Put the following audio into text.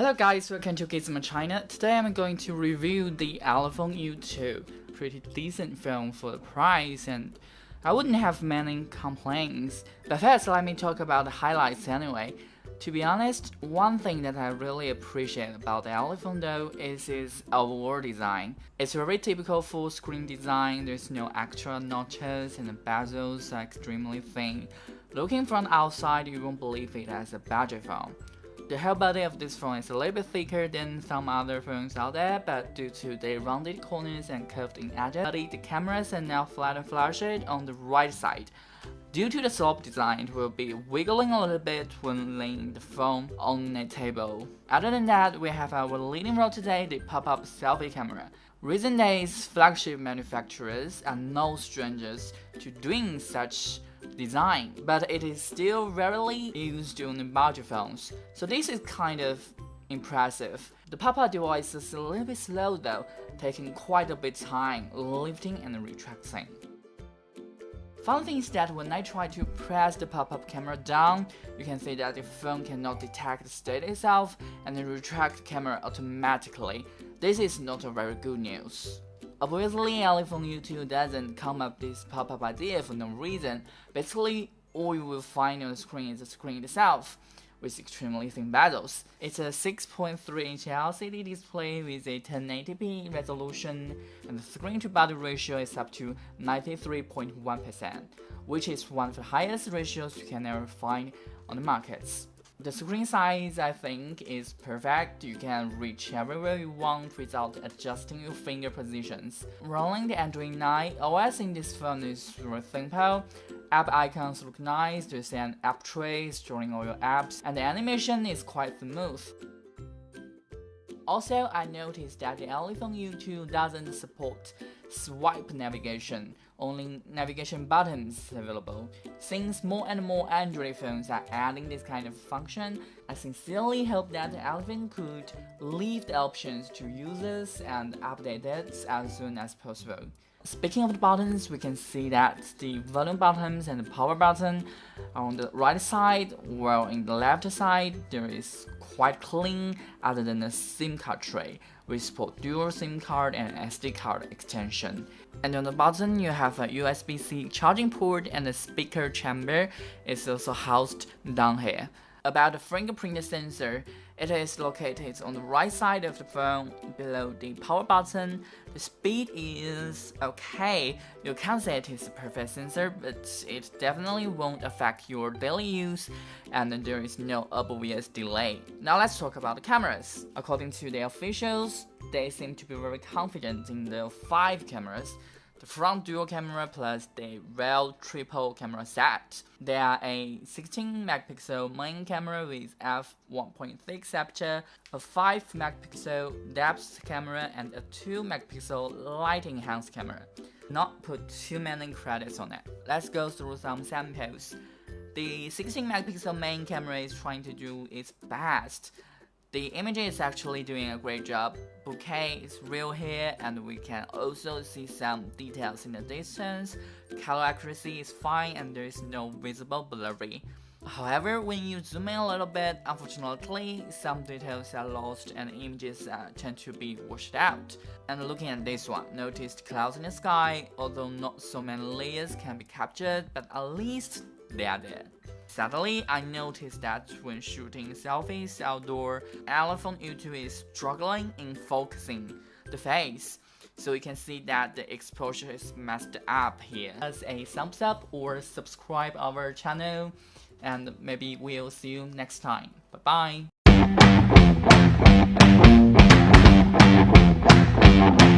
Hello guys, welcome to Gizmo China. Today I'm going to review the iPhone U2. Pretty decent phone for the price, and I wouldn't have many complaints. But first, let me talk about the highlights anyway. To be honest, one thing that I really appreciate about the iPhone though is its overall design. It's very typical full screen design. There's no extra notches and the bezels are extremely thin. Looking from the outside, you won't believe it as a budget phone. The whole body of this phone is a little bit thicker than some other phones out there, but due to the rounded corners and curved-in edges, the cameras are now flat and flushed on the right side. Due to the slope design, it will be wiggling a little bit when laying the phone on a table. Other than that, we have our leading role today, the pop-up selfie camera. Recent days, flagship manufacturers are no strangers to doing such design, but it is still rarely used on the budget phones, so this is kind of impressive. The pop-up device is a little bit slow though, taking quite a bit of time lifting and retracting. Fun thing is that when I try to press the pop-up camera down, you can see that the phone cannot detect the state itself and then retract the camera automatically. This is not a very good news. Obviously, iPhone U2 doesn't come up with this pop-up idea for no reason. Basically, all you will find on the screen is the screen itself, with extremely thin bezels. It's a 6.3-inch LCD display with a 1080p resolution, and the screen-to-body ratio is up to 93.1%, which is one of the highest ratios you can ever find on the markets. The screen size, I think, is perfect. You can reach everywhere you want without adjusting your finger positions. Running the Android 9 OS in this phone is very simple. App icons look nice, there's an app tray storing all your apps, and the animation is quite smooth. Also, I noticed that the iPhone U2 doesn't support swipe navigation, only navigation buttons available. Since more and more Android phones are adding this kind of function, I sincerely hope that the iPhone could leave the options to users and update it as soon as possible. Speaking of the buttons, we can see that the volume buttons and the power button are on the right side, while in the left side there is quite clean other than the SIM card tray. We support dual SIM card and SD card extension. And on the bottom you have a USB-C charging port, and the speaker chamber is also housed down here. About the fingerprint sensor, it is located on the right side of the phone below the power button. The speed is okay. You can't say it is a perfect sensor, but it definitely won't affect your daily use, and there is no obvious delay. Now let's talk about the cameras. According to the officials, they seem to be very confident in the 5 cameras. The front dual camera plus the rear triple camera set. There are a 16-megapixel main camera with f1.6 aperture, a 5-megapixel depth camera, and a 2-megapixel light-enhanced camera. Not put too many credits on it. Let's go through some samples. The 16-megapixel main camera is trying to do its best. The image is actually doing a great job. Bokeh is real here, and we can also see some details in the distance. Color accuracy is fine, and there is no visible blurry. However, when you zoom in a little bit, unfortunately, some details are lost and images tend to be washed out. And looking at this one, notice the clouds in the sky. Although not so many layers can be captured, but at least they are there. Sadly, I noticed that when shooting selfies outdoor, iPhone U2 is struggling in focusing the face. So you can see that the exposure is messed up here. As a thumbs up or subscribe our channel, and maybe we'll see you next time. Bye bye.